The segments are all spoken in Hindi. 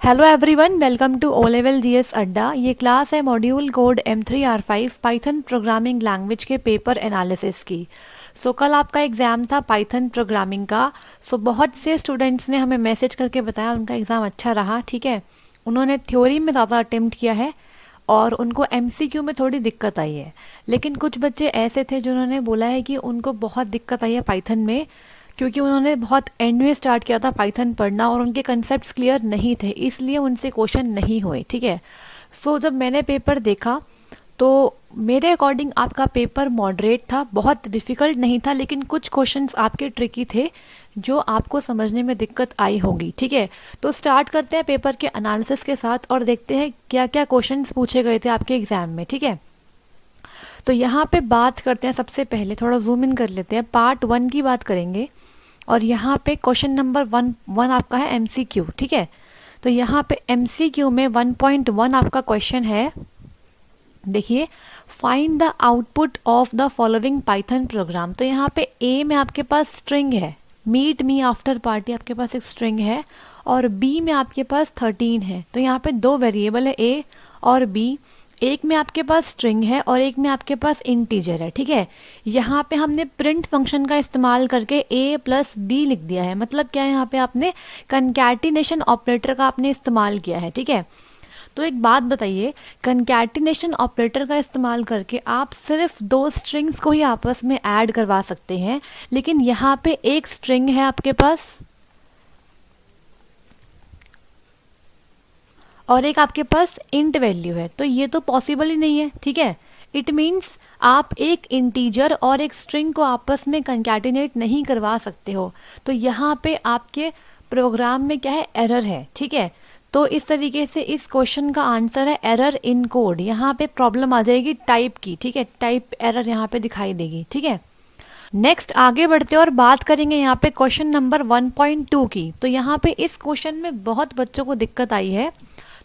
Hello everyone, welcome to O level GS Adda. ये क्लास है module code M3R5 Python programming language के पेपर एनालिसिस की। कल आपका एग्ज़ाम था पाइथन प्रोग्रामिंग का। बहुत से स्टूडेंट्स ने हमें मैसेज करके बताया उनका एग्ज़ाम अच्छा रहा। ठीक है, उन्होंने थ्योरी में ज़्यादा अटेम्प्ट किया है और उनको MCQ में थोड़ी दिक्कत आई है। लेकिन कुछ बच्चे ऐसे थे जिन्होंने बोला है कि उनको बहुत दिक्कत आई है पाइथन में, क्योंकि उन्होंने बहुत एंड में स्टार्ट किया था पाइथन पढ़ना और उनके कंसेप्ट्स क्लियर नहीं थे, इसलिए उनसे क्वेश्चन नहीं हुए। ठीक है, जब मैंने पेपर देखा तो मेरे अकॉर्डिंग आपका पेपर मॉडरेट था, बहुत डिफ़िकल्ट नहीं था, लेकिन कुछ क्वेश्चंस आपके ट्रिकी थे जो आपको समझने में दिक्कत आई होगी। ठीक है, तो स्टार्ट करते हैं पेपर के एनालिसिस के साथ और देखते हैं क्या क्या क्वेश्चंस पूछे गए थे आपके एग्ज़ाम में। ठीक है, तो यहाँ पे बात करते हैं, सबसे पहले थोड़ा जूम इन कर लेते हैं, पार्ट 1 की बात करेंगे। और यहाँ पे क्वेश्चन नंबर वन आपका है MCQ। ठीक है, तो यहाँ पे MCQ में 1.1 आपका क्वेश्चन है। देखिए, find the output of the following Python program. तो यहाँ पे A में आपके पास स्ट्रिंग है, मीट मी आफ्टर पार्टी आपके पास एक स्ट्रिंग है, और B में आपके पास 13 है। तो यहाँ पे दो वेरिएबल है A और B, एक में आपके पास स्ट्रिंग है और एक में आपके पास इंटीजर है। ठीक है, यहाँ पे हमने प्रिंट फंक्शन का इस्तेमाल करके A प्लस B लिख दिया है। मतलब क्या है, यहाँ पे आपने कंकैटिनेशन ऑपरेटर का आपने इस्तेमाल किया है। ठीक है, तो एक बात बताइए, कंकैटिनेशन ऑपरेटर का इस्तेमाल करके आप सिर्फ दो स्ट्रिंग्स को ही आपस में ऐड करवा सकते हैं, लेकिन यहाँ पे एक स्ट्रिंग है आपके पास और एक आपके पास इंट वैल्यू है, तो ये तो पॉसिबल ही नहीं है। ठीक है, इट मीन्स आप एक इंटीजर और एक स्ट्रिंग को आपस में कंकैटिनेट नहीं करवा सकते हो। तो यहाँ पे आपके प्रोग्राम में क्या है, एरर है। ठीक है, तो इस तरीके से इस क्वेश्चन का आंसर है एरर इन कोड। यहाँ पे प्रॉब्लम आ जाएगी टाइप की। ठीक है, टाइप एरर यहाँ पे दिखाई देगी। ठीक है, नेक्स्ट आगे बढ़ते और बात करेंगे यहाँ पे क्वेश्चन नंबर 1.2 की। तो यहाँ पे इस क्वेश्चन में बहुत बच्चों को दिक्कत आई है।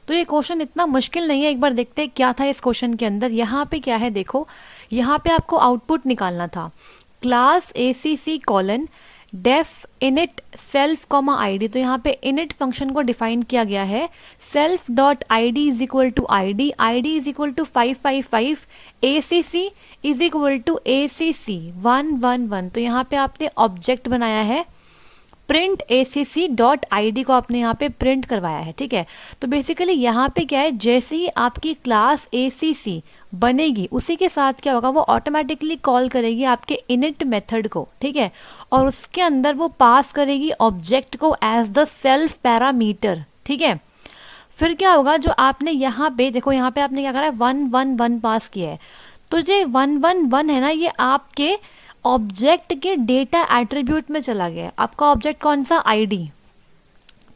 तो ये क्वेश्चन इतना मुश्किल नहीं है, एक बार देखते हैं क्या था इस क्वेश्चन के अंदर। यहाँ पे क्या है, देखो, यहाँ पे आपको आउटपुट निकालना था, class ACC colon def init self comma ID। तो यहाँ पे इनिट फंक्शन को डिफाइन किया गया है, self dot ID is equal to ID is equal to 555, ACC is equal to ACC 111। तो यहाँ पे आपने ऑब्जेक्ट बनाया है, प्रिंट ACC डॉट ID को आपने यहाँ पे प्रिंट करवाया है। ठीक है, तो बेसिकली यहाँ पे क्या है, जैसे ही आपकी क्लास ACC बनेगी उसी के साथ क्या होगा, वो ऑटोमेटिकली कॉल करेगी आपके इनिट मेथड को। ठीक है, और उसके अंदर वो पास करेगी ऑब्जेक्ट को एज द सेल्फ पैरामीटर। ठीक है, फिर क्या होगा, जो आपने यहाँ पे देखो, यहाँ पे आपने क्या करा है, 111 पास किया है। तो जो 111 है ना, ये आपके ऑब्जेक्ट के डेटा एट्रीब्यूट में चला गया। आपका ऑब्जेक्ट कौन सा, ID।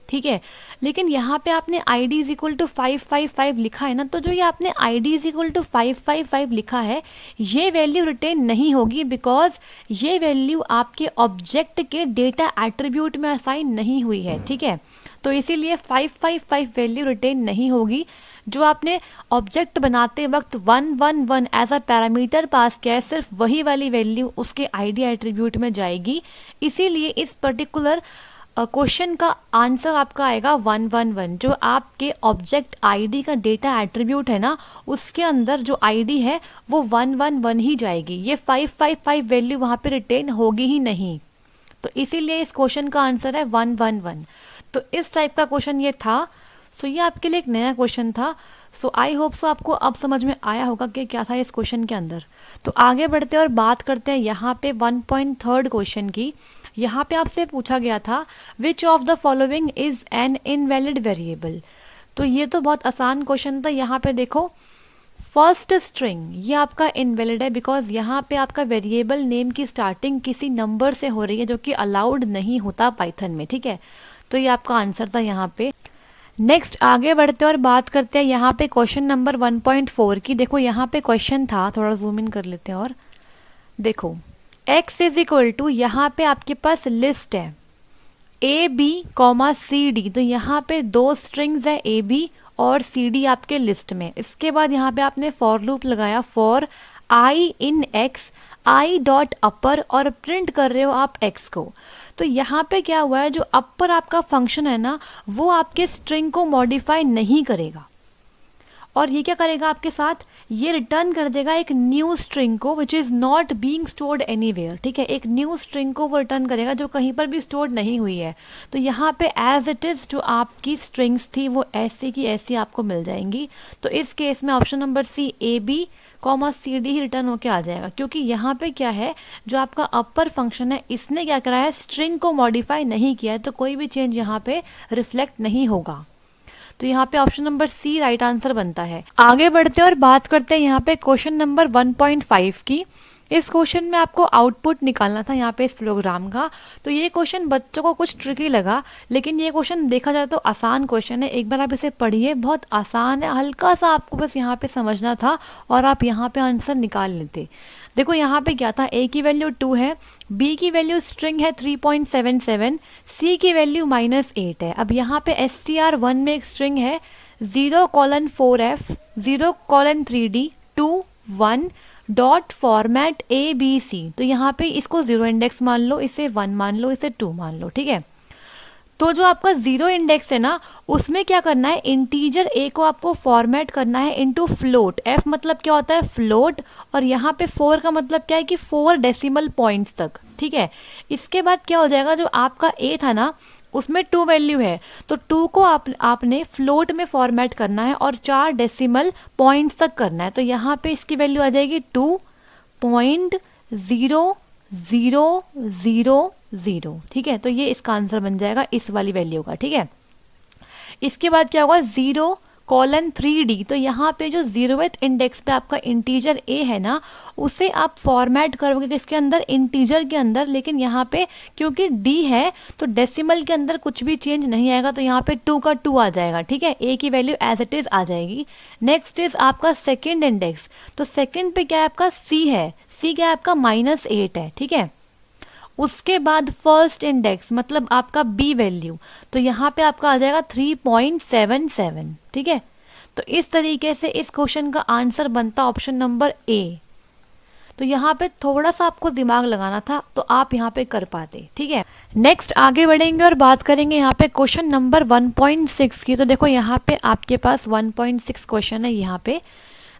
ठीक है, लेकिन यहाँ पे आपने ID इज इक्वल टू 555 लिखा है ना, तो जो ये आपने ID इज इक्वल टू 555 लिखा है, ये वैल्यू रिटेन नहीं होगी, बिकॉज ये वैल्यू आपके ऑब्जेक्ट के डेटा एट्रीब्यूट में असाइन नहीं हुई है। ठीक है, तो इसीलिए 555 वैल्यू रिटेन नहीं होगी। जो आपने ऑब्जेक्ट बनाते वक्त 111 एज अ पैरामीटर पास किया है, सिर्फ वही वाली वैल्यू उसके ID एट्रीब्यूट में जाएगी। इसीलिए इस पर्टिकुलर क्वेश्चन का आंसर आपका आएगा 111। जो आपके ऑब्जेक्ट ID का डेटा एट्रीब्यूट है ना, उसके अंदर जो ID है वो 111 ही जाएगी, ये 555 वैल्यू वहाँ पे रिटेन होगी ही नहीं। तो इसीलिए इस क्वेश्चन का आंसर है 111। तो इस टाइप का क्वेश्चन ये था। ये आपके लिए एक नया क्वेश्चन था। आई होप सो आपको अब समझ में आया होगा कि क्या था इस क्वेश्चन के अंदर। तो आगे बढ़ते और बात करते हैं यहाँ पे 1.3 क्वेश्चन की। यहाँ पे आपसे पूछा गया था, विच of the following is an invalid variable. तो ये तो बहुत आसान क्वेश्चन था। यहाँ पे देखो, फर्स्ट स्ट्रिंग ये आपका इनवैलिड है, बिकॉज यहाँ पे आपका वेरिएबल नेम की स्टार्टिंग किसी नंबर से हो रही है, जो कि अलाउड नहीं होता पाइथन में। ठीक है, तो ये आपका आंसर था यहाँ पे। नेक्स्ट आगे बढ़ते और बात करते हैं यहाँ पे क्वेश्चन नंबर 1.4 की। देखो, यहाँ पे क्वेश्चन था, थोड़ा जूम इन कर लेते हैं और देखो, x इज इक्वल टू, यहाँ पे आपके पास लिस्ट है AB कॉमा CD। तो यहाँ पे दो स्ट्रिंग्स है AB और CD आपके लिस्ट में। इसके बाद यहाँ पे आपने फॉर लूप लगाया, for I in X, I dot upper, और प्रिंट कर रहे हो आप X को। तो यहाँ पे क्या हुआ है, जो अपर आपका फंक्शन है ना वो आपके स्ट्रिंग को मॉडिफाई नहीं करेगा, और ये क्या करेगा आपके साथ, ये रिटर्न कर देगा एक न्यू स्ट्रिंग को which is not being stored anywhere. ठीक है, एक न्यू स्ट्रिंग को वो रिटर्न करेगा जो कहीं पर भी स्टोर नहीं हुई है। तो यहाँ पे एज इट इज़ जो आपकी स्ट्रिंग्स थी वो ऐसे की ऐसी आपको मिल जाएंगी। तो इस केस में option number C AB, CD ही रिटर्न होके आ जाएगा, क्योंकि यहाँ पे क्या है, जो आपका अपर फंक्शन है इसने क्या करा है, स्ट्रिंग को मॉडिफाई नहीं किया है, तो कोई भी चेंज यहाँ पे रिफ्लेक्ट नहीं होगा। तो यहाँ पे option number C right answer बनता है। आगे बढ़ते हैं और बात करते हैं यहाँ पे क्वेश्चन नंबर 1.5 की। इस क्वेश्चन में आपको आउटपुट निकालना था यहाँ पे इस प्रोग्राम का। तो ये क्वेश्चन बच्चों को कुछ ट्रिकी लगा, लेकिन ये क्वेश्चन देखा जाए तो आसान क्वेश्चन है। एक बार आप इसे पढ़िए, बहुत आसान है, हल्का सा आपको बस यहाँ पे समझना था और आप यहाँ पे आंसर निकाल लेते। देखो यहाँ पे क्या था, A की वैल्यू 2 है, B की वैल्यू स्ट्रिंग है 3.77, C की वैल्यू -8 है। अब यहाँ पे str1 में एक स्ट्रिंग है 0:4f 0:3d 2 1 dot format ABC। तो यहाँ पे इसको 0 इंडेक्स मान लो, इसे 1 मान लो, इसे 2 मान लो। ठीक है, तो जो आपका 0 इंडेक्स है ना उसमें क्या करना है, इंटीजर A को आपको फॉर्मेट करना है इनटू फ्लोट। F मतलब क्या होता है, फ्लोट, और यहाँ पे 4 का मतलब क्या है कि 4 डेसिमल पॉइंट्स तक। ठीक है, इसके बाद क्या हो जाएगा, जो आपका A था ना उसमें 2 वैल्यू है, तो 2 को आपने फ्लोट में फॉर्मेट करना है और 4 डेसिमल पॉइंट्स तक करना है। तो यहाँ पे इसकी वैल्यू आ जाएगी 2.0000। ठीक है, तो ये इसका आंसर बन जाएगा इस वाली वैल्यू का। ठीक है, इसके बाद क्या होगा, 0:3d। तो यहाँ पे जो 0th इंडेक्स पे आपका इंटीजर A है ना उसे आप फॉर्मेट करोगे किसके अंदर, इंटीजर के अंदर, लेकिन यहाँ पे क्योंकि D है तो डेसिमल के अंदर कुछ भी चेंज नहीं आएगा, तो यहाँ पे 2 का 2 आ जाएगा। ठीक है, A की वैल्यू एज इट इज आ जाएगी। नेक्स्ट इज आपका सेकेंड इंडेक्स, तो सेकेंड पे क्या है आपका C है, C क्या है आपका -8 है। ठीक है, उसके बाद फर्स्ट इंडेक्स मतलब आपका B वैल्यू, तो यहाँ पे आपका आ जाएगा 3.77। ठीक है, तो इस तरीके से इस क्वेश्चन का आंसर बनता ऑप्शन नंबर A। तो यहाँ पे थोड़ा सा आपको दिमाग लगाना था तो आप यहाँ पे कर पाते। ठीक है, नेक्स्ट आगे बढ़ेंगे और बात करेंगे यहाँ पे क्वेश्चन नंबर 1.6 की। तो देखो यहाँ पे आपके पास 1.6 क्वेश्चन है। यहाँ पे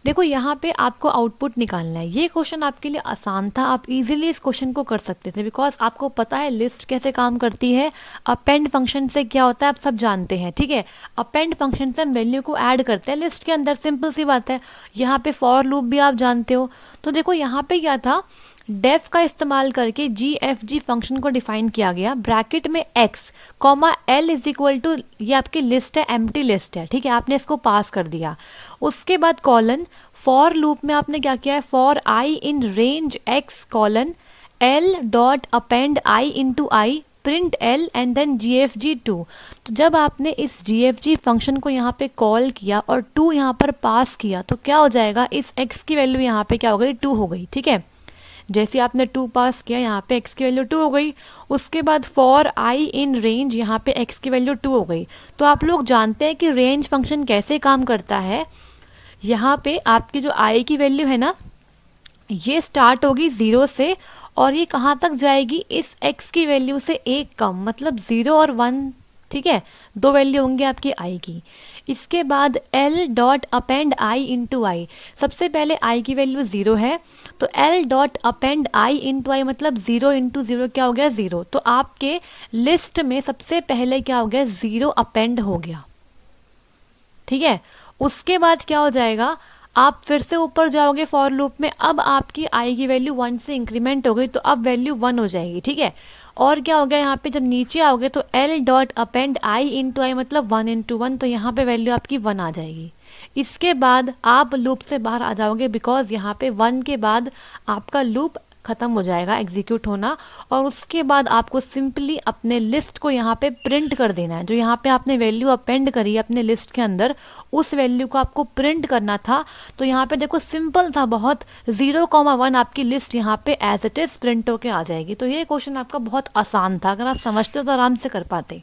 देखो, यहाँ पे आपको आउटपुट निकालना है। ये क्वेश्चन आपके लिए आसान था, आप इजीली इस क्वेश्चन को कर सकते थे, बिकॉज आपको पता है लिस्ट कैसे काम करती है, अपेंड फंक्शन से क्या होता है आप सब जानते हैं। ठीक है, अपेंड फंक्शन से हम वैल्यू को ऐड करते हैं लिस्ट के अंदर, सिंपल सी बात है। यहाँ पे फॉर लूप भी आप जानते हो। तो देखो यहाँ पे क्या था, डेफ का इस्तेमाल करके GFG फंक्शन को डिफाइन किया गया, ब्रैकेट में x, L is equal to, ये आपकी लिस्ट है, एम्प्टी लिस्ट है। ठीक है, आपने इसको पास कर दिया। उसके बाद कॉलन, फॉर लूप में आपने क्या किया है, for i in range x colon L dot append i into i print L and then GFG2। तो जब आपने इस GFG फंक्शन को यहाँ पे कॉल किया और 2 यहाँ पर पास किया तो क्या हो जाएगा, इस x की वैल्यू यहाँ पे क्या हो गई, 2 हो गई। ठीक है, जैसे आपने 2 पास किया यहाँ पे x की वैल्यू 2 हो गई। उसके बाद फॉर i इन रेंज, यहाँ पे x की वैल्यू 2 हो गई। तो आप लोग जानते हैं कि रेंज फंक्शन कैसे काम करता है। यहाँ पे आपकी जो i की वैल्यू है ना ये स्टार्ट होगी 0 से और ये कहाँ तक जाएगी, इस x की वैल्यू से 1 कम, मतलब 0 और 1। ठीक है, 2 वैल्यू होंगी आपकी i की। इसके बाद L dot append i into i, सबसे पहले i की वैल्यू 0 है तो L dot append i into i मतलब 0 इंटू 0 क्या हो गया, 0। तो आपके लिस्ट में सबसे पहले क्या हो गया, 0 अपेंड हो गया। ठीक है, उसके बाद क्या हो जाएगा, आप फिर से ऊपर जाओगे फॉर लूप में, अब आपकी i की वैल्यू 1 से इंक्रीमेंट हो गई तो अब वैल्यू 1 हो जाएगी। ठीक है, और क्या हो गया यहाँ पे, जब नीचे आओगे तो L dot append i into i मतलब 1 इंटू 1, तो यहाँ पे वैल्यू आपकी 1 आ जाएगी। इसके बाद आप लूप से बाहर आ जाओगे, बिकॉज यहाँ पे 1 के बाद आपका लूप ख़त्म हो जाएगा एग्जीक्यूट होना, और उसके बाद आपको सिंपली अपने लिस्ट को यहाँ पे प्रिंट कर देना है। जो यहाँ पे आपने वैल्यू अपेंड करी है अपने लिस्ट के अंदर, उस वैल्यू को आपको प्रिंट करना था। तो यहाँ पे देखो सिंपल था बहुत, 0,1 आपकी लिस्ट यहाँ पे एज इट इज़ प्रिंट होके आ जाएगी। तो ये क्वेश्चन आपका बहुत आसान था, अगर आप समझते तो आराम से कर पाते।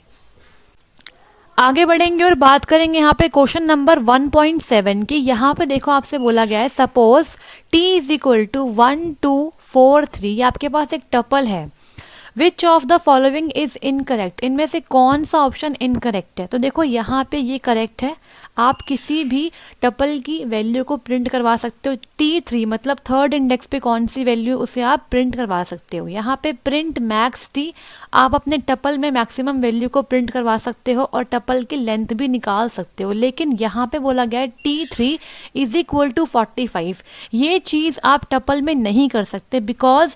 आगे बढ़ेंगे और बात करेंगे यहाँ पे क्वेश्चन नंबर 1.7 की। यहाँ पे देखो आपसे बोला गया है, suppose t is equal to 1 2 4 3, ये आपके पास एक टपल है। Which of the following is incorrect, इनमें से कौन सा ऑप्शन इनकरेक्ट है। तो देखो यहाँ पे ये करेक्ट है, आप किसी भी टपल की वैल्यू को प्रिंट करवा सकते हो। T3 मतलब थर्ड इंडेक्स पे कौन सी वैल्यू, उसे आप प्रिंट करवा सकते हो। यहाँ पे प्रिंट मैक्स T, आप अपने टपल में मैक्सिमम वैल्यू को प्रिंट करवा सकते हो और टपल की लेंथ भी निकाल सकते हो। लेकिन यहाँ पे बोला गया है T3 इज इक्वल टू 45, ये चीज़ आप टपल में नहीं कर सकते, बिकॉज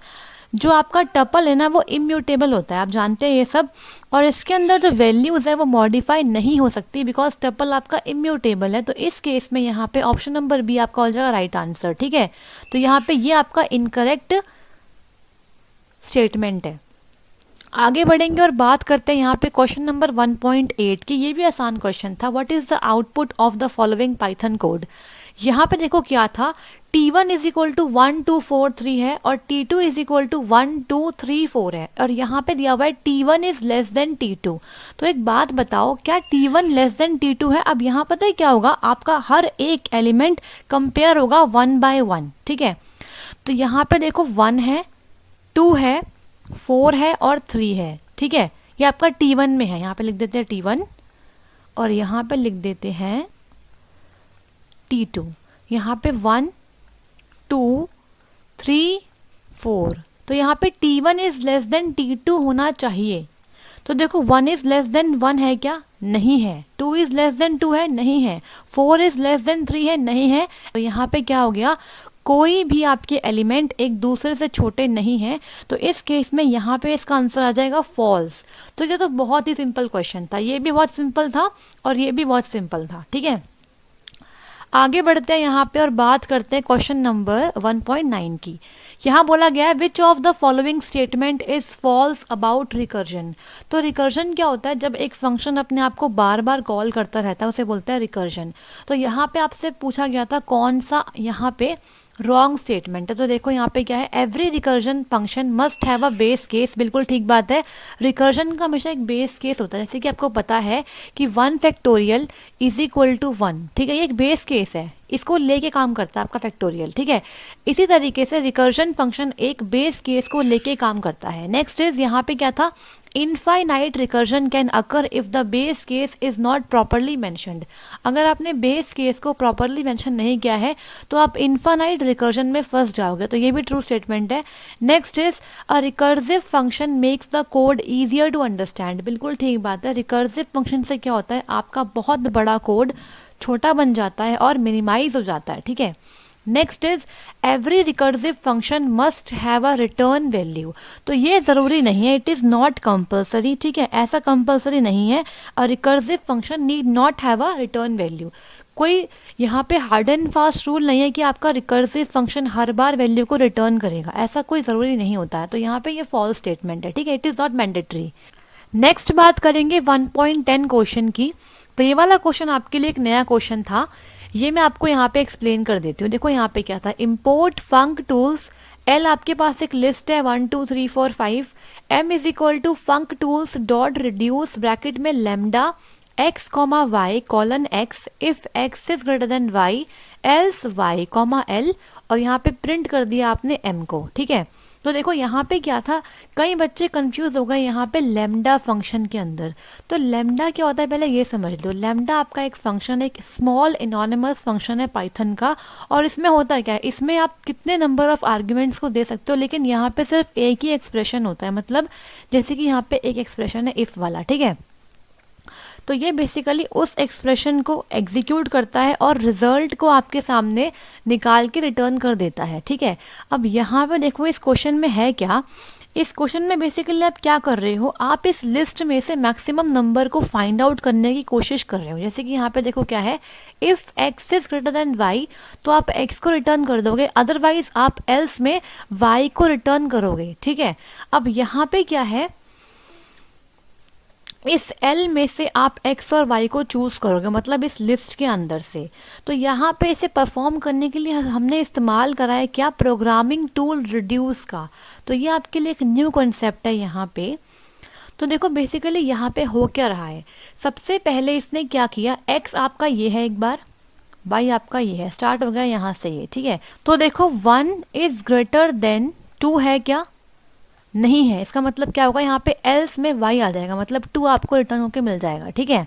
जो आपका टपल है ना वो इम्यूटेबल होता है, आप जानते हैं ये सब, और इसके अंदर जो वैल्यूज़ है वो मॉडिफाई नहीं हो सकती, बिकॉज टपल आपका इम्यूटेबल है। तो इस केस में यहाँ पे ऑप्शन नंबर बी आपका हो जाएगा राइट आंसर, ठीक है। तो यहाँ पे ये आपका इनकरेक्ट स्टेटमेंट है। आगे बढ़ेंगे और बात करते हैं यहाँ पे क्वेश्चन नंबर 1.8 की। ये भी आसान क्वेश्चन था। What is the output of the following Python code. यहाँ पे देखो क्या था, T1 इज इक्वल टू 1 2 4 3 है और T2 इज इक्वल टू 1 2 3 4 है, और यहाँ पे दिया हुआ है T1 is less than T2। तो एक बात बताओ, क्या T1 लेस देन T2 है। अब यहाँ पता है क्या होगा, आपका हर एक एलिमेंट कंपेयर होगा 1 बाय 1, ठीक है। तो यहाँ पे देखो 1 है, 2 है, 4 है और 3 है, ठीक है। ये आपका T1 में है, यहाँ पे लिख देते हैं T1 और यहाँ पे लिख देते हैं T2। यहाँ पे 1 2 3 4, तो यहाँ पे T1 is less than T2 होना चाहिए। तो देखो 1 इज लेस देन 1 है क्या, नहीं है। 2 इज लेस देन 2 है, नहीं है। 4 इज लेस देन 3 है, नहीं है। तो यहाँ पे क्या हो गया, कोई भी आपके एलिमेंट एक दूसरे से छोटे नहीं हैं। तो इस केस में यहाँ पे इसका आंसर आ जाएगा फॉल्स। तो ये तो बहुत ही सिंपल क्वेश्चन था, ये भी बहुत सिंपल था और ये भी बहुत सिंपल था, ठीक है। आगे बढ़ते हैं यहाँ पे और बात करते हैं क्वेश्चन नंबर 1.9 की। यहाँ बोला गया है which of the following statement is false about recursion. तो रिकर्जन क्या होता है, जब एक फंक्शन अपने आप को बार बार कॉल करता रहता है उसे बोलते हैं रिकर्जन। तो यहाँ पे आपसे पूछा गया था कौन सा यहाँ पे रॉन्ग स्टेटमेंट है। तो देखो यहाँ पे क्या है, every recursion function must have a base case. बिल्कुल ठीक बात है, रिकर्जन का हमेशा एक बेस केस होता है। जैसे कि आपको पता है कि 1 फैक्टोरियल इज इक्वल टू 1, ठीक है, ये एक बेस केस है, इसको लेके काम करता है आपका फैक्टोरियल, ठीक है। इसी तरीके से रिकर्जन फंक्शन एक बेस केस को लेके काम करता है। नेक्स्ट इज यहाँ पे क्या था, infinite recursion can occur if the base case is not properly mentioned. अगर आपने बेस केस को प्रॉपरली मेंशन नहीं किया है तो आप इनफाइनाइट रिकर्जन में फंस जाओगे। तो ये भी ट्रू स्टेटमेंट है। Next is a recursive function makes the code easier to understand. बिल्कुल ठीक बात है, रिकर्सिव फंक्शन से क्या होता है, आपका बहुत बड़ा कोड छोटा बन जाता है और मिनिमाइज हो जाता है, ठीक है। Next is every recursive function must have a return value. तो ये ज़रूरी नहीं है, इट इज़ नॉट कंपल्सरी, ठीक है, ऐसा कंपल्सरी नहीं है। A recursive function need not have a return value. कोई यहाँ पे हार्ड एंड फास्ट रूल नहीं है कि आपका रिकर्सिव फंक्शन हर बार वैल्यू को रिटर्न करेगा, ऐसा कोई ज़रूरी नहीं होता है। तो यहाँ पे ये फॉल्स स्टेटमेंट है, ठीक है, it is not mandatory. Next बात करेंगे 1.10 क्वेश्चन की। तो ये वाला क्वेश्चन आपके लिए एक नया क्वेश्चन था, ये मैं आपको यहाँ पे एक्सप्लेन कर देती हूँ। देखो यहाँ पे क्या था, इम्पोर्ट फंक टूल्स। एल आपके पास एक लिस्ट है 1 2 3 4 5। M is equal to functools dot reduce bracket में lambda x comma y colon x if x is greater than y else y comma l, और यहाँ पे प्रिंट कर दिया आपने m को, ठीक है। तो देखो यहाँ पे क्या था, कई बच्चे कंफ्यूज हो गए यहाँ पे लेमडा फंक्शन के अंदर। तो लेमडा क्या होता है पहले ये समझ लो। लेमडा आपका एक फंक्शन है, एक स्मॉल एनोनिमस फंक्शन है पाइथन का, और इसमें होता है क्या है, इसमें आप कितने नंबर ऑफ आर्ग्यूमेंट्स को दे सकते हो, लेकिन यहाँ पे सिर्फ एक ही एक्सप्रेशन होता है। मतलब जैसे कि यहाँ पे एक एक्सप्रेशन है इफ वाला, ठीक है। तो ये बेसिकली उस एक्सप्रेशन को एग्जीक्यूट करता है और रिजल्ट को आपके सामने निकाल के रिटर्न कर देता है, ठीक है। अब यहाँ पे देखो इस क्वेश्चन में है क्या, इस क्वेश्चन में बेसिकली आप क्या कर रहे हो, आप इस लिस्ट में से मैक्सिमम नंबर को फाइंड आउट करने की कोशिश कर रहे हो। जैसे कि यहाँ पे देखो क्या है, if x is greater than y, तो आप x को रिटर्न कर दोगे, अदरवाइज आप एल्स में y को रिटर्न करोगे, ठीक है। अब यहाँ पे क्या है, इस L में से आप X और Y को चूज़ करोगे, मतलब इस लिस्ट के अंदर से। तो यहाँ पे इसे परफॉर्म करने के लिए हमने इस्तेमाल करा है क्या, प्रोग्रामिंग टूल रिड्यूस का। तो ये आपके लिए एक न्यू कॉन्सेप्ट है यहाँ पे। तो देखो बेसिकली यहाँ पे हो क्या रहा है, सबसे पहले इसने क्या किया, X आपका ये है एक बार, Y आपका ये है, स्टार्ट हो गया यहाँ से ये, ठीक है। तो देखो 1 इज ग्रेटर देन 2 है क्या, नहीं है, इसका मतलब क्या होगा, यहाँ पे एल्स में y आ जाएगा, मतलब 2 आपको रिटर्न होके मिल जाएगा, ठीक है।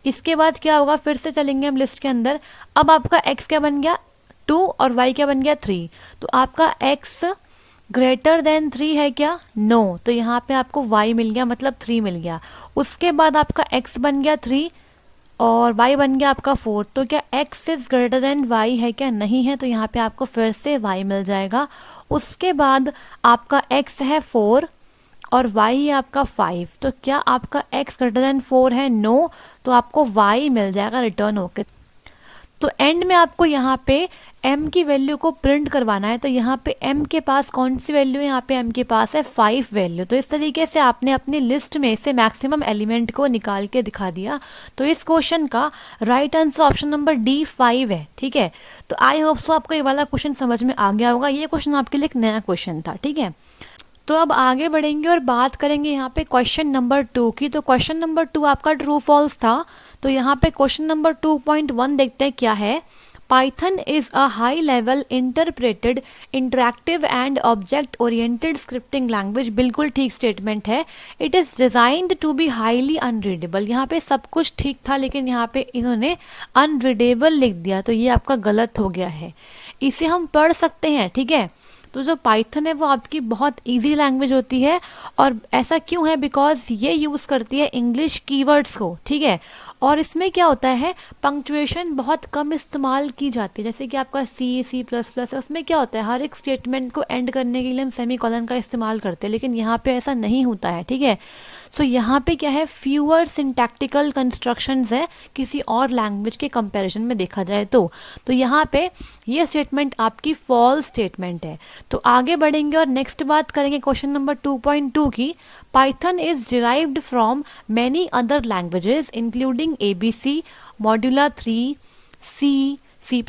इसके बाद क्या होगा, फिर से चलेंगे हम लिस्ट के अंदर। अब आपका x क्या बन गया 2 और y क्या बन गया 3, तो आपका x ग्रेटर देन 3 है क्या, नो, तो यहाँ पे आपको y मिल गया, मतलब 3 मिल गया। उसके बाद आपका x बन गया 3 और y बन गया आपका 4, तो क्या x is greater than y है क्या, नहीं है, तो यहाँ पे आपको फिर से y मिल जाएगा। उसके बाद आपका x है 4 और y है आपका 5, तो क्या आपका x ग्रेटर देन 4 है, नो, तो आपको y मिल जाएगा रिटर्न होके। तो एंड में आपको यहाँ पे m की वैल्यू को प्रिंट करवाना है, तो यहाँ पे m के पास कौन सी वैल्यू है, यहाँ पे m के पास है 5 वैल्यू। तो इस तरीके से आपने अपनी लिस्ट में से मैक्सिमम एलिमेंट को निकाल के दिखा दिया। तो इस क्वेश्चन का right answer option number D 5 है, ठीक है। तो आई होप सो आपको ये वाला क्वेश्चन समझ में आ गया होगा, ये क्वेश्चन आपके लिए एक नया क्वेश्चन था, ठीक है। तो अब आगे बढ़ेंगे और बात करेंगे यहाँ पे क्वेश्चन नंबर 2 की। तो क्वेश्चन नंबर 2 आपका ट्रू फॉल्स था, तो यहाँ पे क्वेश्चन नंबर 2.1 देखते हैं क्या है। Python is a high level interpreted interactive and object oriented scripting language, बिल्कुल ठीक स्टेटमेंट है। It is designed to be highly unreadable, यहाँ पे सब कुछ ठीक था लेकिन यहाँ पे इन्होंने अनरीडेबल लिख दिया, तो ये आपका गलत हो गया है। इसे हम पढ़ सकते हैं, ठीक है। तो जो पाइथन है वो आपकी बहुत इजी लैंग्वेज होती है, और ऐसा क्यों है, बिकॉज ये यूज़ करती है इंग्लिश कीवर्ड्स को, ठीक है। और इसमें क्या होता है, पंक्चुएशन बहुत कम इस्तेमाल की जाती है, जैसे कि आपका C++ है, उसमें क्या होता है, हर एक स्टेटमेंट को एंड करने के लिए हम सेमीकोलन का इस्तेमाल करते हैं, लेकिन यहाँ पे ऐसा नहीं होता है, ठीक है। सो यहाँ पे क्या है, फ्यूअर सिंटैक्टिकल कंस्ट्रक्शंस है किसी और लैंग्वेज के कंपैरिजन में देखा जाए तो यहाँ पे ये स्टेटमेंट आपकी फॉल्स स्टेटमेंट है। तो आगे बढ़ेंगे और नेक्स्ट बात करेंगे क्वेश्चन नंबर 2.2 की। Python is derived from many other languages including ABC, Modula 3, C, C++,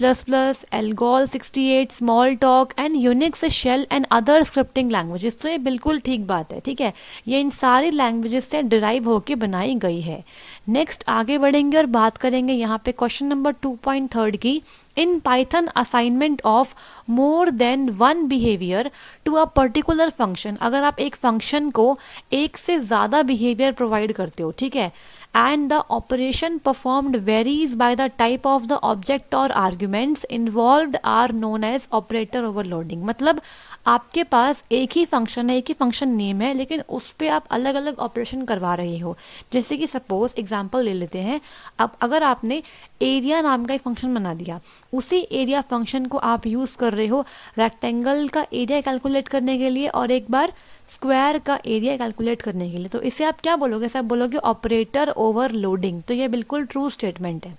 Algol 68, Smalltalk and Unix shell and other scripting languages. तो ये बिल्कुल ठीक बात है, ठीक है, ये इन सारी लैंग्वेजेस से डिराइव होके बनाई गई है। नेक्स्ट आगे बढ़ेंगे और बात करेंगे यहाँ पे क्वेश्चन नंबर 2.3 की। In Python assignment of more than one behaviour to a particular function, अगर आप एक फंक्शन को एक से ज़्यादा बिहेवियर प्रोवाइड करते हो, ठीक है, and the operation performed varies by the type of the object or arguments involved are known as operator overloading। मतलब आपके पास एक ही फंक्शन है, एक ही फंक्शन नेम है, लेकिन उस पर आप अलग अलग ऑपरेशन करवा रहे हो। जैसे कि सपोज एग्जांपल ले लेते हैं, अब अगर आपने एरिया नाम का एक फंक्शन बना दिया, उसी एरिया फंक्शन को आप यूज़ कर रहे हो रेक्टेंगल का एरिया कैलकुलेट करने के लिए और एक बार स्क्वायर का एरिया कैलकुलेट करने के लिए, तो इसे आप क्या बोलोगे, सब बोलोगे ऑपरेटर ओवरलोडिंग। तो ये बिल्कुल ट्रू स्टेटमेंट है।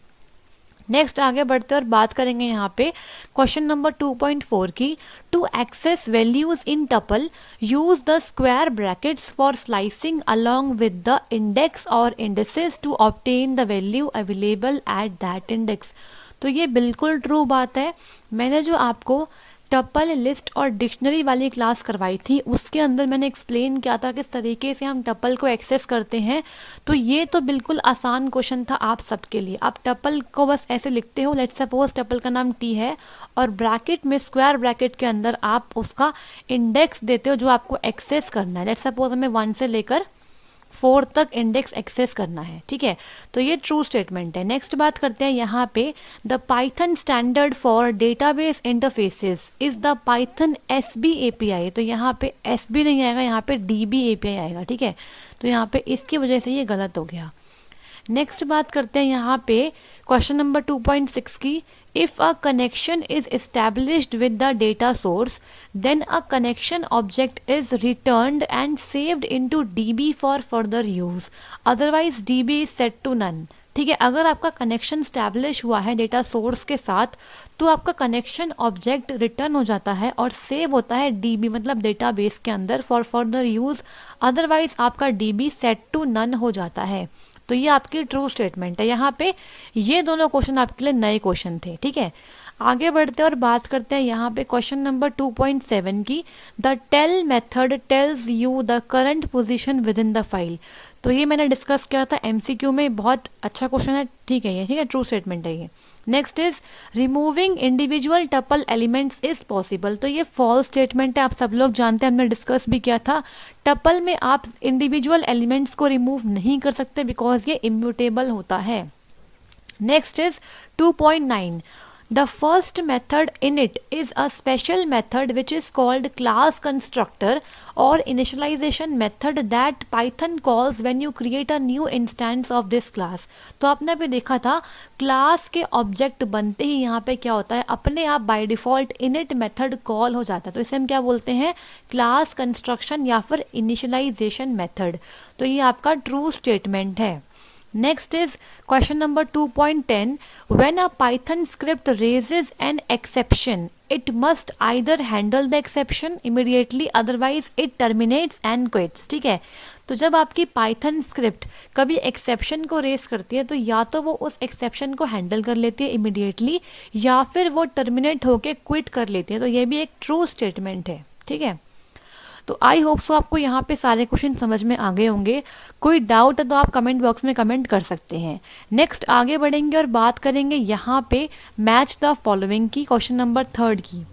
नेक्स्ट आगे बढ़ते और बात करेंगे यहाँ पे क्वेश्चन नंबर 2.4 की। To access values in tuple use the square brackets for slicing along with the index और indexes to obtain the value available at that index. तो ये बिल्कुल ट्रू बात है। मैंने जो आपको टपल लिस्ट और डिक्शनरी वाली क्लास करवाई थी उसके अंदर मैंने एक्सप्लेन किया था किस तरीके से हम टपल को एक्सेस करते हैं। तो ये तो बिल्कुल आसान क्वेश्चन था आप सबके लिए। आप टपल को बस ऐसे लिखते हो, लेट्स सपोज टपल का नाम T है और ब्रैकेट में स्क्वायर ब्रैकेट के अंदर आप उसका इंडेक्स देते हो जो आपको एक्सेस करना है। लेट्स सपोज हमें 1 से लेकर 4 तक इंडेक्स एक्सेस करना है, ठीक है। तो ये ट्रू स्टेटमेंट है। नेक्स्ट बात करते हैं यहाँ पे, the Python standard for database interfaces is the Python SB API। तो यहाँ पे SB नहीं आएगा, यहाँ पे DB API आएगा, ठीक है। तो यहाँ पे इसकी वजह से ये गलत हो गया। नेक्स्ट बात करते हैं यहाँ पे क्वेश्चन नंबर 2.6 की। If a connection is established with the data source, then a connection object is returned and saved into DB for further use. Otherwise, DB is set to none. ठीक है, अगर आपका कनेक्शन स्टैब्लिश हुआ है डेटा सोर्स के साथ तो आपका कनेक्शन ऑब्जेक्ट रिटर्न हो जाता है और सेव होता है DB मतलब डेटाबेस के अंदर फॉर फर्दर यूज़। अदरवाइज आपका DB सेट टू नन हो जाता है। तो ये आपकी ट्रू स्टेटमेंट है। यहाँ पे ये दोनों क्वेश्चन आपके लिए नए क्वेश्चन थे, ठीक है। आगे बढ़ते हैं और बात करते हैं यहाँ पे क्वेश्चन नंबर 2.7 की। The tell method tells you the current position within the file. तो ये मैंने डिस्कस किया था एमसीक्यू में, बहुत अच्छा क्वेश्चन है, ठीक है ये, ठीक है, ट्रू स्टेटमेंट है ये। Next is removing individual tuple elements is possible. तो ये फॉल्स स्टेटमेंट है, आप सब लोग जानते हैं, हमने डिस्कस भी किया था। टपल में आप इंडिविजुअल एलिमेंट्स को रिमूव नहीं कर सकते बिकॉज ये इम्यूटेबल होता है। Next is 2.9 the first method in it is a special method which is called class constructor or initialization method that Python calls when you create a new instance of this class। तो आपने अभी देखा था क्लास के ऑब्जेक्ट बनते ही यहाँ पे क्या होता है, अपने आप by default init method call हो जाता है। तो इसे हम क्या बोलते हैं, क्लास कंस्ट्रक्शन या फिर इनिशियलाइजेशन मेथड। तो ये आपका ट्रू स्टेटमेंट है। Next is question number 2.10 when a Python script raises an exception it must either handle the exception immediately otherwise it terminates and quits। ठीक है, तो जब आपकी Python स्क्रिप्ट कभी एक्सेप्शन को रेस करती है तो या तो वो उस एक्सेप्शन को हैंडल कर लेती है इमिडिएटली या फिर वो टर्मिनेट होके क्विट कर लेती है। तो ये भी एक ट्रू स्टेटमेंट है। ठीक है, तो आई होप सो आपको यहाँ पे सारे क्वेश्चन समझ में आ गए होंगे। कोई डाउट है तो आप कमेंट बॉक्स में कमेंट कर सकते हैं। नेक्स्ट आगे बढ़ेंगे और बात करेंगे यहाँ पे मैच द फॉलोइंग की, क्वेश्चन नंबर 3 की।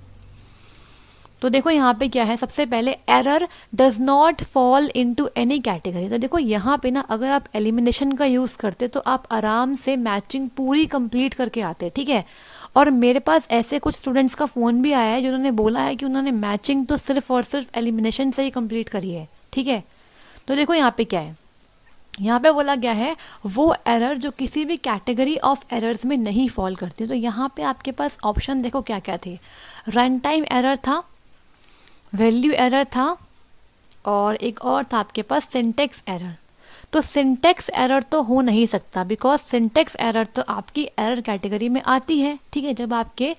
तो देखो यहाँ पे क्या है, सबसे पहले error does not fall into any category. तो देखो यहाँ पे ना अगर आप एलिमिनेशन का यूज़ करते तो आप आराम से मैचिंग पूरी कंप्लीट करके आते। ठीक है, और मेरे पास ऐसे कुछ स्टूडेंट्स का फ़ोन भी आया है जिन्होंने बोला है कि उन्होंने मैचिंग तो सिर्फ और सिर्फ एलिमिनेशन से ही कंप्लीट करी है। ठीक है, तो देखो यहाँ पे क्या है, यहाँ पे बोला गया है वो एरर जो किसी भी कैटेगरी ऑफ एरर्स में नहीं फॉल करती। तो यहाँ पे आपके पास ऑप्शन देखो क्या क्या थे, रन टाइम एरर था, वैल्यू एरर था, और एक और था आपके पास सिंटेक्स एरर। तो सिंटेक्स एरर तो हो नहीं सकता बिकॉज सिंटेक्स एरर तो आपकी एरर कैटेगरी में आती है। ठीक है, जब आपके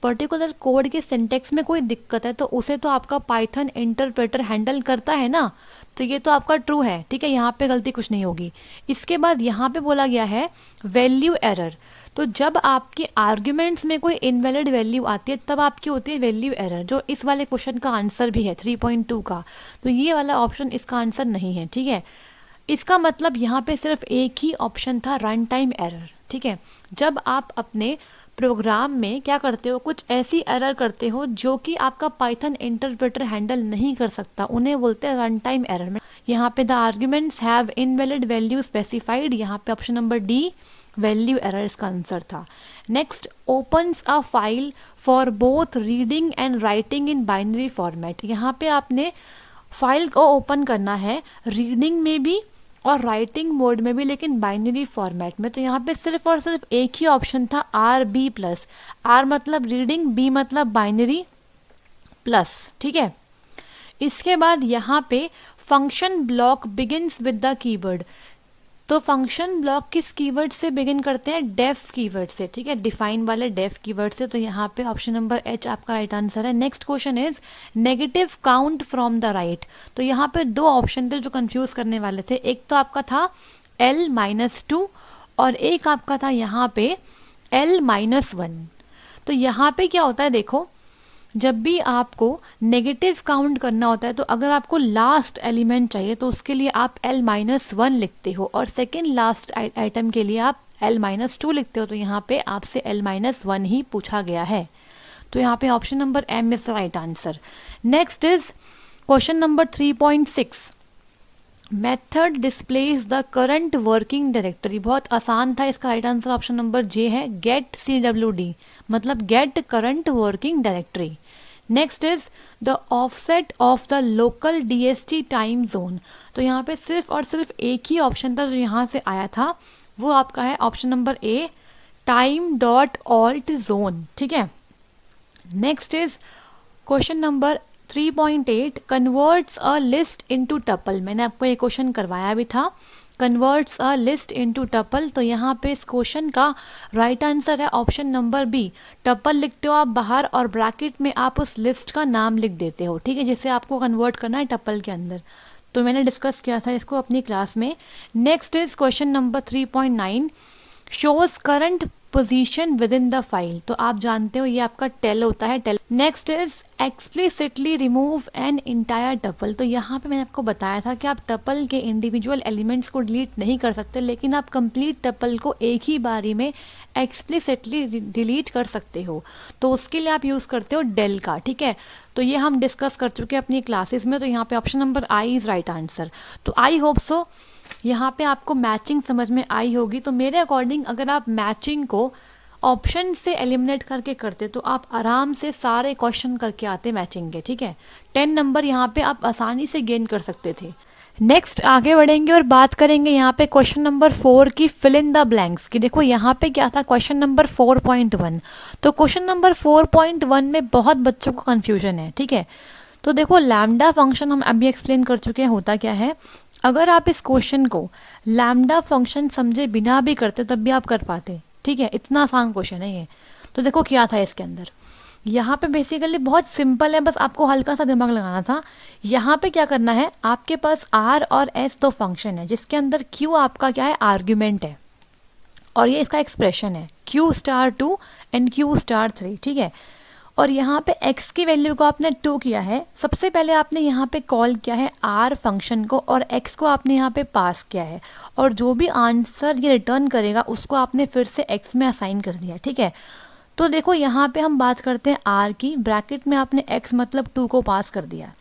पर्टिकुलर कोड के सिंटेक्स में कोई दिक्कत है तो उसे तो आपका पाइथन इंटरप्रेटर हैंडल करता है ना, तो ये तो आपका ट्रू है। ठीक है, यहाँ पे गलती कुछ नहीं होगी। इसके बाद यहाँ पे बोला गया है वैल्यू एरर। तो जब आपके आर्ग्यूमेंट्स में कोई इनवैलिड वैल्यू आती है तब आपकी होती है वैल्यू एरर, जो इस वाले क्वेश्चन का आंसर भी है 3.2 का। तो ये वाला ऑप्शन इसका आंसर नहीं है। ठीक है, इसका मतलब यहाँ पे सिर्फ एक ही ऑप्शन था, रन टाइम एरर। ठीक है, जब आप अपने प्रोग्राम में क्या करते हो, कुछ ऐसी एरर करते हो जो कि आपका पाइथन इंटरप्रेटर हैंडल नहीं कर सकता, उन्हें बोलते हैं रन टाइम एरर में। यहाँ पे the arguments have invalid value specified, यहाँ पे option number D value error इसका आंसर था। Next, opens a file for both reading and writing in binary format. यहाँ पे आपने फाइल को ओपन करना है रीडिंग में भी और राइटिंग मोड में भी, लेकिन बाइनरी फॉर्मेट में। तो यहाँ पे सिर्फ और सिर्फ एक ही ऑप्शन था RB+, R मतलब रीडिंग, B मतलब बाइनरी प्लस। ठीक है, इसके बाद यहाँ पे function block begins with the keyword. तो फंक्शन ब्लॉक किस कीवर्ड से बिगिन करते हैं, डेफ कीवर्ड से। ठीक है, डिफाइन वाले डेफ कीवर्ड से। तो यहाँ पे ऑप्शन नंबर H आपका राइट आंसर है। Next question is negative count from the right. तो यहाँ पे दो ऑप्शन थे जो कंफ्यूज करने वाले थे, एक तो आपका था L-2 और एक आपका था यहाँ पे L-1। तो यहाँ पे क्या होता है, देखो जब भी आपको नेगेटिव काउंट करना होता है तो अगर आपको लास्ट एलिमेंट चाहिए तो उसके लिए आप L-1 लिखते हो और सेकेंड लास्ट आइटम के लिए आप L-2 लिखते हो। तो यहाँ पे आपसे L-1 ही पूछा गया है। तो यहाँ पे option number M is the right answer. Next is question number 3.6 method displays the current working directory. बहुत आसान था, इसका right answer option number J है, गेट CWD मतलब get current working directory. Next is the offset of the local DST time zone. तो यहाँ पे सिर्फ और सिर्फ एक ही ऑप्शन था जो यहाँ से आया था, वो आपका है option number A time.alt zone। ठीक है, next is question number 3.8 converts a list into tuple. मैंने आपको ये क्वेश्चन करवाया भी था, converts a list into tuple. तो यहाँ पे इस क्वेश्चन का राइट आंसर है ऑप्शन नंबर B। टपल लिखते हो आप बाहर और ब्रैकेट में आप उस लिस्ट का नाम लिख देते हो। ठीक है, जिसे आपको कन्वर्ट करना है टपल के अंदर। तो मैंने डिस्कस किया था इसको अपनी क्लास में। Next is question number 3.9 shows current position within the file, तो आप जानते हो ये आपका टेल होता है, tell. Next is explicitly remove an entire tuple. तो यहाँ पे मैंने आपको बताया था कि आप टपल के इंडिविजुअल एलिमेंट्स को डिलीट नहीं कर सकते, लेकिन आप कंप्लीट टपल को एक ही बारी में एक्सप्लिसिटली डिलीट कर सकते हो, तो उसके लिए आप यूज़ करते हो डेल का, ठीक है। तो ये हम डिस्कस कर चुके हैं अपनी क्लासेस में। तो यहाँ पे option number I is right answer. तो आई होप सो यहाँ पे आपको मैचिंग समझ में आई होगी। तो मेरे अकॉर्डिंग अगर आप मैचिंग को ऑप्शन से एलिमिनेट करके करते तो आप आराम से सारे क्वेश्चन करके आते मैचिंग के, ठीक है। 10 नंबर यहाँ पे आप आसानी से गेन कर सकते थे। नेक्स्ट आगे बढ़ेंगे और बात करेंगे यहाँ पे क्वेश्चन नंबर 4 की, फिल इन द ब्लैंक्स की। देखो यहाँ पे क्या था, क्वेश्चन नंबर 4.1। तो क्वेश्चन नंबर 4.1 में बहुत बच्चों को कन्फ्यूजन है, ठीक है। तो देखो लैम्डा फंक्शन हम अभी एक्सप्लेन कर चुके हैं होता क्या है। अगर आप इस क्वेश्चन को लैम्डा फंक्शन समझे बिना भी करते तब भी आप कर पाते, ठीक है। इतना आसान क्वेश्चन है ये। तो देखो क्या था इसके अंदर, यहाँ पे बेसिकली बहुत सिंपल है, बस आपको हल्का सा दिमाग लगाना था। यहाँ पे क्या करना है, आपके पास आर और एस दो फंक्शन है जिसके अंदर क्यू आपका क्या है, आर्ग्यूमेंट है, और ये इसका एक्सप्रेशन है Q*2 एंड Q*3, ठीक है। और यहाँ पे x की वैल्यू को आपने 2 किया है। सबसे पहले आपने यहाँ पे कॉल किया है r फंक्शन को, और x को आपने यहाँ पे पास किया है, और जो भी आंसर ये रिटर्न करेगा उसको आपने फिर से x में असाइन कर दिया, ठीक है। तो देखो यहाँ पे हम बात करते हैं r की, ब्रैकेट में आपने x मतलब 2 को पास कर दिया।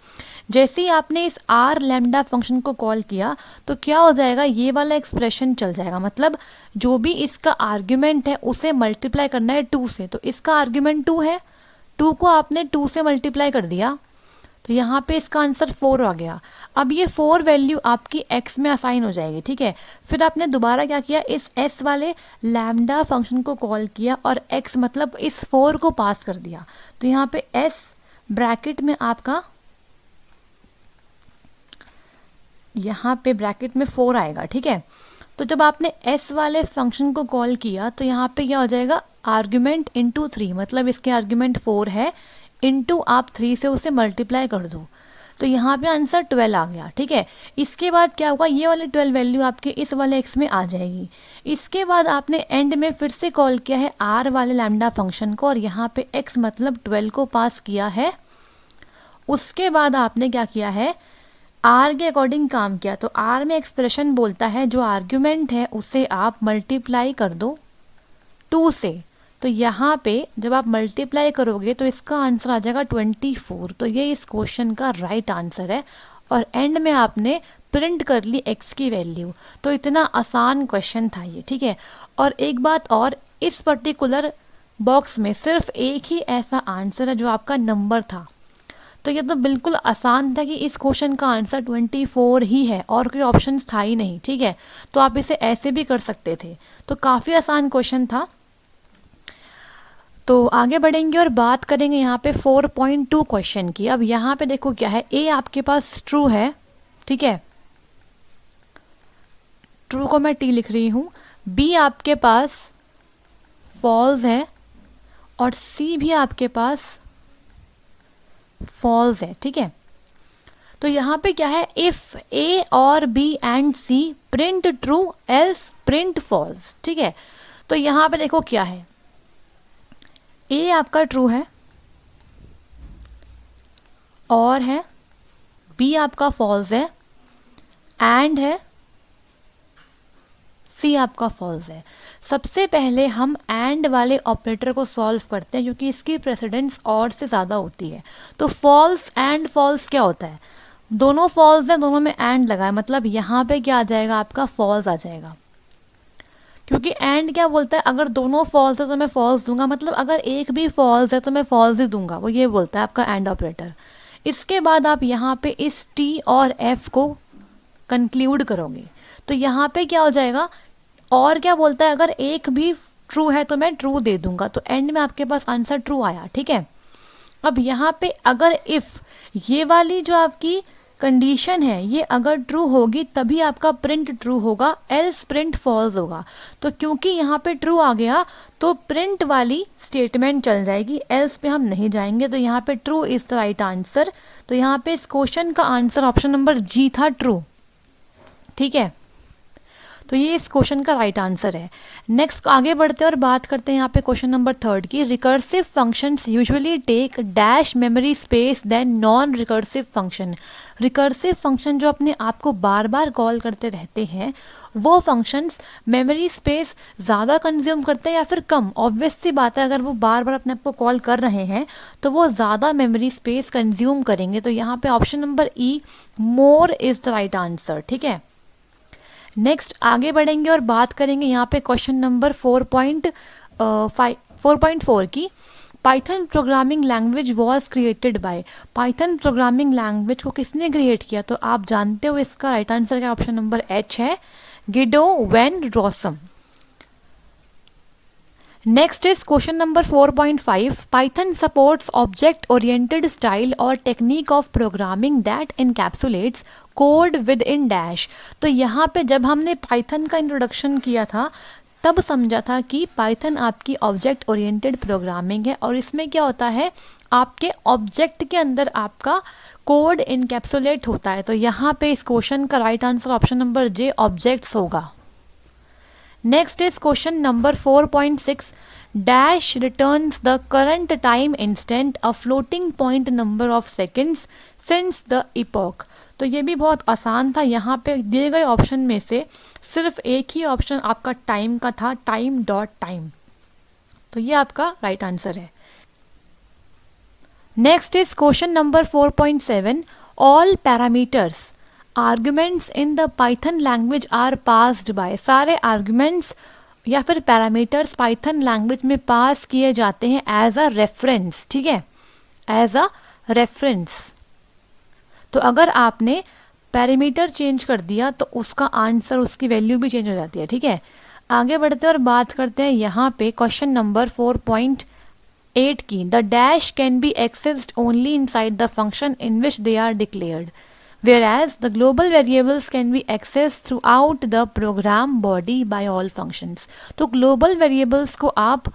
जैसे ही आपने इस r लैम्डा फंक्शन को कॉल किया तो क्या हो जाएगा, ये वाला एक्सप्रेशन चल जाएगा, मतलब जो भी इसका आर्ग्यूमेंट है उसे मल्टीप्लाई करना है 2 से। तो इसका आर्ग्यूमेंट 2 है, 2 को आपने 2 से मल्टीप्लाई कर दिया, तो यहाँ पे इसका आंसर 4 आ गया। अब ये 4 वैल्यू आपकी x में असाइन हो जाएगी, ठीक है। फिर आपने दोबारा क्या किया, इस s वाले लैम्डा फंक्शन को कॉल किया और x मतलब इस 4 को पास कर दिया। तो यहाँ पे s ब्रैकेट में आपका, यहाँ पे ब्रैकेट में 4 आएगा, ठीक है। तो जब आपने s वाले फंक्शन को कॉल किया तो यहाँ पे क्या हो जाएगा, आर्ग्यूमेंट इंटू 3, मतलब इसके आर्ग्यूमेंट 4 है, इंटू आप 3 से उसे मल्टीप्लाई कर दो, तो यहाँ पे आंसर 12 आ गया, ठीक है। इसके बाद क्या होगा, ये वाले 12 वैल्यू आपके इस वाले x में आ जाएगी। इसके बाद आपने एंड में फिर से कॉल किया है r वाले लैम्डा फंक्शन को, और यहाँ पे x मतलब 12 को पास किया है। उसके बाद आपने क्या किया है, r के अकॉर्डिंग काम किया। तो r में एक्सप्रेशन बोलता है जो आर्ग्यूमेंट है उसे आप मल्टीप्लाई कर दो 2 से। तो यहाँ पे जब आप मल्टीप्लाई करोगे तो इसका आंसर आ जाएगा 24। तो ये इस क्वेश्चन का राइट आंसर है, और एंड में आपने प्रिंट कर ली x की वैल्यू। तो इतना आसान क्वेश्चन था ये, ठीक है। और एक बात और, इस पर्टिकुलर बॉक्स में सिर्फ एक ही ऐसा आंसर है जो आपका नंबर था। तो ये तो बिल्कुल आसान था कि इस क्वेश्चन का आंसर 24 ही है, और कोई ऑप्शंस था ही नहीं, ठीक है। तो आप इसे ऐसे भी कर सकते थे, तो काफ़ी आसान क्वेश्चन था। तो आगे बढ़ेंगे और बात करेंगे यहाँ पे 4.2 क्वेश्चन की। अब यहाँ पे देखो क्या है, ए आपके पास ट्रू है, ठीक है, ट्रू को मैं टी लिख रही हूँ, बी आपके पास फॉल्स है, और सी भी आपके पास फॉल्स है, ठीक है। तो यहाँ पे क्या है, if A or B and C print true else print false, ठीक है। तो यहाँ पे देखो क्या है, ए आपका ट्रू है, और है बी आपका फॉल्स है, एंड है सी आपका फॉल्स है। सबसे पहले हम एंड वाले ऑपरेटर को सॉल्व करते हैं क्योंकि इसकी प्रेसिडेंस और से ज़्यादा होती है। तो फॉल्स एंड फॉल्स क्या होता है, दोनों फॉल्स हैं, दोनों में एंड लगा है, मतलब यहाँ पे क्या आ जाएगा, आपका फॉल्स आ जाएगा। क्योंकि एंड क्या बोलता है, अगर दोनों फॉल्स है तो मैं फॉल्स दूंगा, मतलब अगर एक भी फॉल्स है तो मैं फॉल्स ही दूंगा, वो ये बोलता है आपका एंड ऑपरेटर। इसके बाद आप यहाँ पे इस टी और एफ को कंक्लूड करोगे, तो यहाँ पे क्या हो जाएगा, और क्या बोलता है, अगर एक भी ट्रू है तो मैं ट्रू दे दूंगा, तो एंड में आपके पास आंसर ट्रू आया, ठीक है। अब यहाँ पे अगर इफ ये वाली जो आपकी कंडीशन है ये अगर ट्रू होगी तभी आपका प्रिंट ट्रू होगा, एल्स प्रिंट फॉल्स होगा। तो क्योंकि यहाँ पे ट्रू आ गया तो प्रिंट वाली स्टेटमेंट चल जाएगी, एल्स पे हम नहीं जाएंगे। तो यहाँ पे true is the right answer. तो यहाँ पे इस क्वेश्चन का आंसर ऑप्शन नंबर जी था, ट्रू, ठीक है। तो ये इस क्वेश्चन का राइट आंसर है। नेक्स्ट आगे बढ़ते हैं और बात करते हैं यहाँ पे क्वेश्चन नंबर 3 की। Recursive functions usually take dash memory space than non recursive function. Recursive function जो अपने आप को बार बार कॉल करते रहते हैं वो फंक्शंस मेमोरी स्पेस ज़्यादा कंज्यूम करते हैं या फिर कम। ऑब्वियस सी बात है, अगर वो बार बार अपने आप को कॉल कर रहे हैं तो वो ज़्यादा मेमोरी स्पेस कंज्यूम करेंगे। तो यहाँ पे option number E more is the right answer. ठीक है, नेक्स्ट आगे बढ़ेंगे और बात करेंगे यहाँ पे क्वेश्चन नंबर 4.4 की। Python programming language was created by. Python programming language को किसने क्रिएट किया? तो आप जानते हो इसका राइट आंसर क्या? ऑप्शन नंबर एच है, Guido van Rossum. Next is question number 4.5. Python supports object-oriented style or technique of programming that encapsulates code within dash. तो यहाँ पे जब हमने Python का इंट्रोडक्शन किया था तब समझा था कि Python आपकी ऑब्जेक्ट ओरिएंटेड प्रोग्रामिंग है और इसमें क्या होता है, आपके ऑब्जेक्ट के अंदर आपका कोड इनकैप्सुलेट होता है। तो यहाँ पे इस क्वेश्चन का राइट आंसर ऑप्शन नंबर जे ऑब्जेक्ट्स होगा। Next is question number 4.6. Dash returns the current time instant, a floating point number of seconds since the epoch. तो ये भी बहुत आसान था। यहाँ पे दिए गए ऑप्शन में से सिर्फ एक ही ऑप्शन आपका टाइम का था, टाइम डॉट टाइम। तो ये आपका राइट आंसर है। Next is question number 4.7. All parameters arguments in the Python language are passed by. सारे आर्ग्यूमेंट्स या फिर पैरामीटर्स पाइथन लैंग्वेज में पास किए जाते हैं एज अ रेफरेंस। ठीक है, एज अ रेफरेंस। तो अगर आपने पैरामीटर चेंज कर दिया तो उसका आंसर, उसकी वैल्यू भी चेंज हो जाती है। ठीक है, आगे बढ़ते हैं और बात करते हैं यहाँ पे क्वेश्चन नंबर 4.8 की। The dash can be accessed only inside the function in which they are declared, whereas the global variables can be accessed throughout the program body by all functions. तो global variables को आप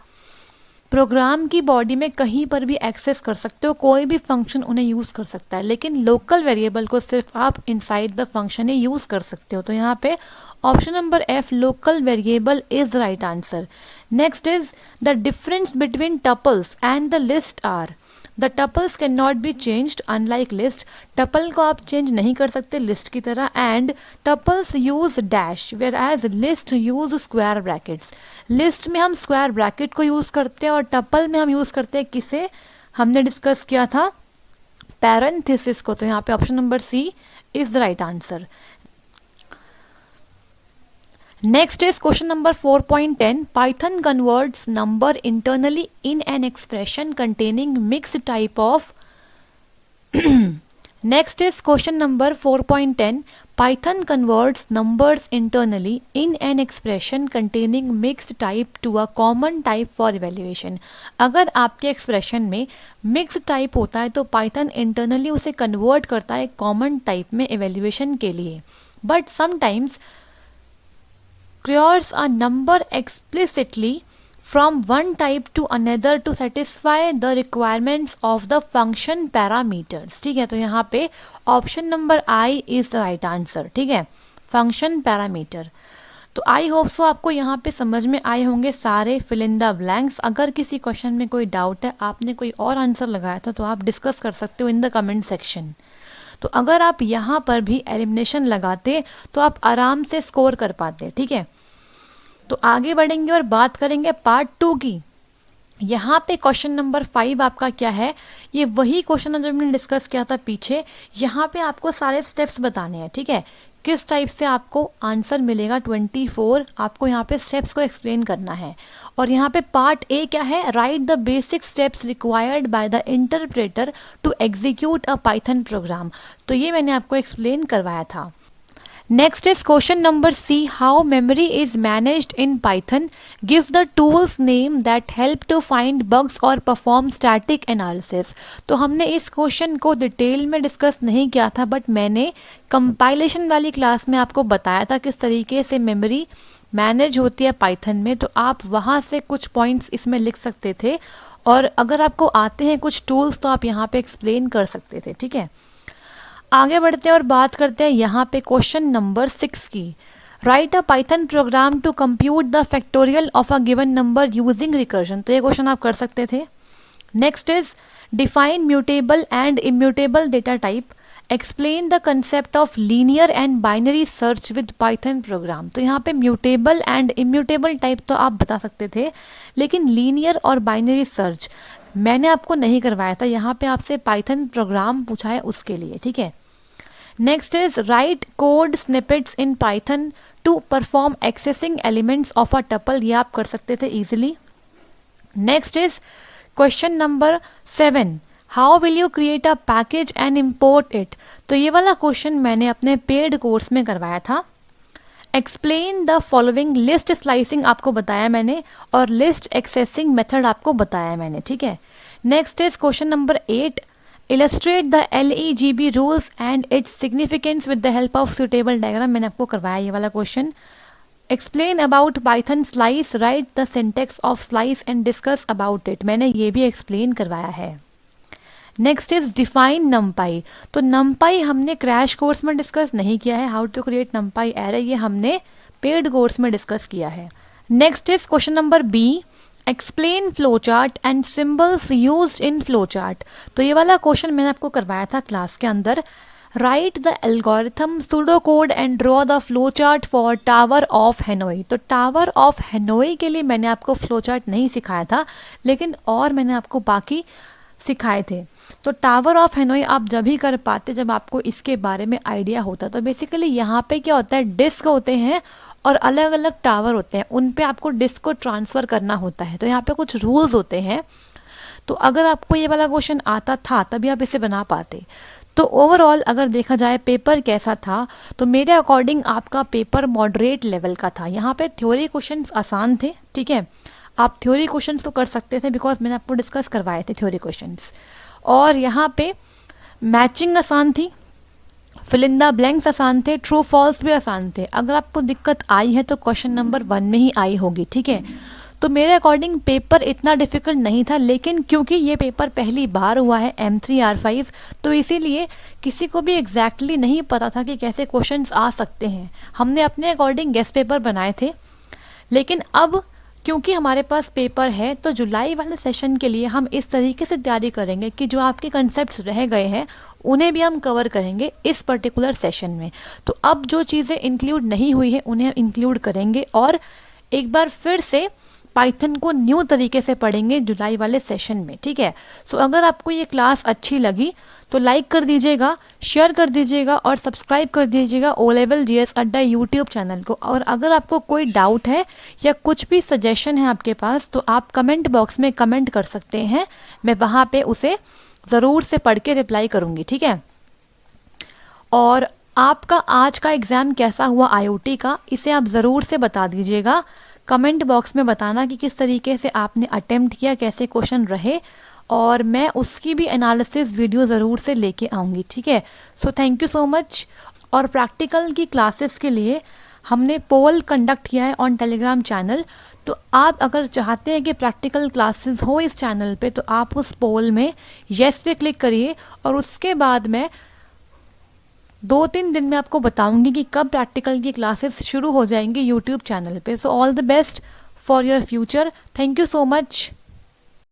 प्रोग्राम की बॉडी में कहीं पर भी एक्सेस कर सकते हो, कोई भी फंक्शन उन्हें यूज़ कर सकता है, लेकिन लोकल वेरिएबल को सिर्फ आप इनसाइड द फंक्शन ही यूज़ कर सकते हो। तो यहाँ पे option number F local variable is the right answer. Next is the difference between tuples and the list are. The tuples can not be changed unlike list. Tuple को आप चेंज नहीं कर सकते लिस्ट की तरह। And tuples use dash whereas list use square brackets. List में हम स्क्वायर ब्रैकेट को यूज़ करते हैं और टपल में हम यूज़ करते हैं किसे? हमने डिस्कस किया था पैरेंथेसिस को। तो यहाँ पे option number C is the right answer. Next is question number 4.10. Python converts number internally in an expression containing mixed type of Next is question number 4.10. Python converts numbers internally in an expression containing mixed type to a common type for evaluation. अगर आपके एक्सप्रेशन में मिक्स्ड टाइप होता है तो Python इंटरनली उसे कन्वर्ट करता है कॉमन टाइप में एवेल्यूएशन के लिए। But sometimes creates a number explicitly from one type to another to satisfy the requirements of the function parameters. ठीक है, तो यहाँ पे option number I is the right answer. ठीक है, फंक्शन पैरामीटर। तो आई होप सो आपको यहाँ पे समझ में आए होंगे सारे फिल इन द ब्लैंक्स। अगर किसी क्वेश्चन में कोई डाउट है, आपने कोई और आंसर लगाया था, तो आप डिस्कस कर सकते हो इन द कमेंट सेक्शन। तो अगर आप यहाँ पर भी एलिमिनेशन लगाते तो आप आराम से स्कोर कर पाते। ठीक है, तो आगे बढ़ेंगे और बात करेंगे पार्ट 2 की। यहाँ पे क्वेश्चन नंबर 5 आपका क्या है? ये वही क्वेश्चन है जो हमने डिस्कस किया था पीछे। यहाँ पे आपको सारे स्टेप्स बताने हैं। ठीक है, किस टाइप से आपको आंसर मिलेगा 24, आपको यहाँ पे स्टेप्स को एक्सप्लेन करना है। और यहाँ पे पार्ट ए क्या है? Write the basic steps required by the interpreter to execute a Python program. तो ये मैंने आपको एक्सप्लेन करवाया था। Next is question number C. How memory is managed in Python? Give the tools name that help to find bugs or perform static analysis. तो हमने इस क्वेश्चन को डिटेल में डिस्कस नहीं किया था, बट मैंने कंपाइलेशन वाली क्लास में आपको बताया था किस तरीके से मेमोरी मैनेज होती है पाइथन में। तो आप वहाँ से कुछ पॉइंट्स इसमें लिख सकते थे, और अगर आपको आते हैं कुछ टूल्स तो आप यहाँ पे एक्सप्लेन कर सकते थे। ठीक है, आगे बढ़ते हैं और बात करते हैं यहाँ पे क्वेश्चन नंबर 6 की। Write a Python program to compute the factorial of a given number using recursion, तो ये क्वेश्चन आप कर सकते थे। Next is define mutable and immutable data type, explain the concept of linear and binary search with Python program, तो यहाँ पे म्यूटेबल एंड इम्यूटेबल टाइप तो आप बता सकते थे, लेकिन लीनियर और बाइनरी सर्च मैंने आपको नहीं करवाया था, यहाँ पे आपसे पाइथन प्रोग्राम पूछा है उसके लिए, ठीक है। Next is write code snippets in Python to perform accessing elements of a tuple, ये आप कर सकते थे easily. Next is question number 7, how will you create a package and import it, तो ये वाला क्वेश्चन मैंने अपने पेड कोर्स में करवाया था। Explain the following, list slicing आपको बताया मैंने और लिस्ट एक्सेसिंग मेथड आपको बताया मैंने, ठीक है। Next is question number 8, illustrate the LEGB rules and its significance with the help of suitable diagram, मैंने आपको करवाया ये वाला question. Explain about Python slice, write the syntax of slice and discuss about it, मैंने ये भी एक्सप्लेन करवाया है। नेक्स्ट इज डिफाइन नमपाई, तो नमपाई हमने क्रैश कोर्स में डिस्कस नहीं किया है, how to create NumPy array ये हमने पेड कोर्स में डिस्कस किया है। Next is question number B, explain flow chart and symbols used in flow chart, तो ये वाला क्वेश्चन मैंने आपको करवाया था क्लास के अंदर। Write the algorithm pseudo code and draw the flow chart for tower of Hanoi, तो टावर ऑफ हैनोई के लिए मैंने आपको फ्लो चार्ट नहीं सिखाया था, लेकिन और मैंने आपको बाकी सिखाए थे। तो टावर ऑफ हैनोई आप जब ही कर पाते जब आपको इसके बारे में आइडिया होता। तो बेसिकली यहाँ पे क्या होता है, डिस्क होते हैं और अलग अलग टावर होते हैं, उन पे आपको डिस्क को ट्रांसफ़र करना होता है, तो यहाँ पे कुछ रूल्स होते हैं। तो अगर आपको ये वाला क्वेश्चन आता था तभी आप इसे बना पाते। तो ओवरऑल अगर देखा जाए पेपर कैसा था, तो मेरे अकॉर्डिंग आपका पेपर मॉडरेट लेवल का था। यहाँ पे थ्योरी क्वेश्चंस आसान थे, ठीक है, आप थ्योरी क्वेश्चंस तो कर सकते थे बिकॉज मैंने आपको डिस्कस करवाए थे थ्योरी क्वेश्चंस। और यहाँ पे मैचिंग आसान थी, फिल इन द ब्लैंक्स आसान थे, ट्रू फॉल्स भी आसान थे। अगर आपको दिक्कत आई है तो क्वेश्चन नंबर 1 में ही आई होगी, ठीक है। तो मेरे अकॉर्डिंग पेपर इतना डिफिकल्ट नहीं था, लेकिन क्योंकि ये पेपर पहली बार हुआ है M3R5, तो इसीलिए किसी को भी एग्जैक्टली नहीं पता था कि कैसे क्वेश्चंस आ सकते हैं। हमने अपने अकॉर्डिंग गेस्ट पेपर बनाए थे, लेकिन अब क्योंकि हमारे पास पेपर है तो जुलाई वाले सेशन के लिए हम इस तरीके से तैयारी करेंगे कि जो आपके कंसेप्ट्स रह गए हैं उन्हें भी हम कवर करेंगे इस पर्टिकुलर सेशन में। तो अब जो चीज़ें इंक्लूड नहीं हुई है उन्हें इंक्लूड करेंगे और एक बार फिर से पाइथन को न्यू तरीके से पढ़ेंगे जुलाई वाले सेशन में, ठीक है। सो अगर आपको ये क्लास अच्छी लगी तो लाइक कर दीजिएगा, शेयर कर दीजिएगा और सब्सक्राइब कर दीजिएगा ओ लेवल GS अड्डा यूट्यूब चैनल को। और अगर आपको कोई डाउट है या कुछ भी सजेशन है आपके पास तो आप कमेंट बॉक्स में कमेंट कर सकते हैं, मैं वहाँ पे उसे ज़रूर से पढ़ के रिप्लाई करूँगी, ठीक है। और आपका आज का एग्ज़ाम कैसा हुआ IoT का, इसे आप ज़रूर से बता दीजिएगा, कमेंट बॉक्स में बताना कि किस तरीके से आपने अटेम्प्ट किया, कैसे क्वेश्चन रहे, और मैं उसकी भी एनालिसिस वीडियो ज़रूर से लेके आऊँगी, ठीक है। So thank you so much. और प्रैक्टिकल की क्लासेस के लिए हमने पोल कंडक्ट किया है ऑन टेलीग्राम चैनल, तो आप अगर चाहते हैं कि प्रैक्टिकल क्लासेस हो इस चैनल पे तो आप उस पोल में येस पे क्लिक करिए और उसके बाद मैं 2-3 दिन में आपको बताऊंगी कि कब प्रैक्टिकल की क्लासेस शुरू हो जाएंगी यूट्यूब चैनल पे। So all the best for your future, thank you so much.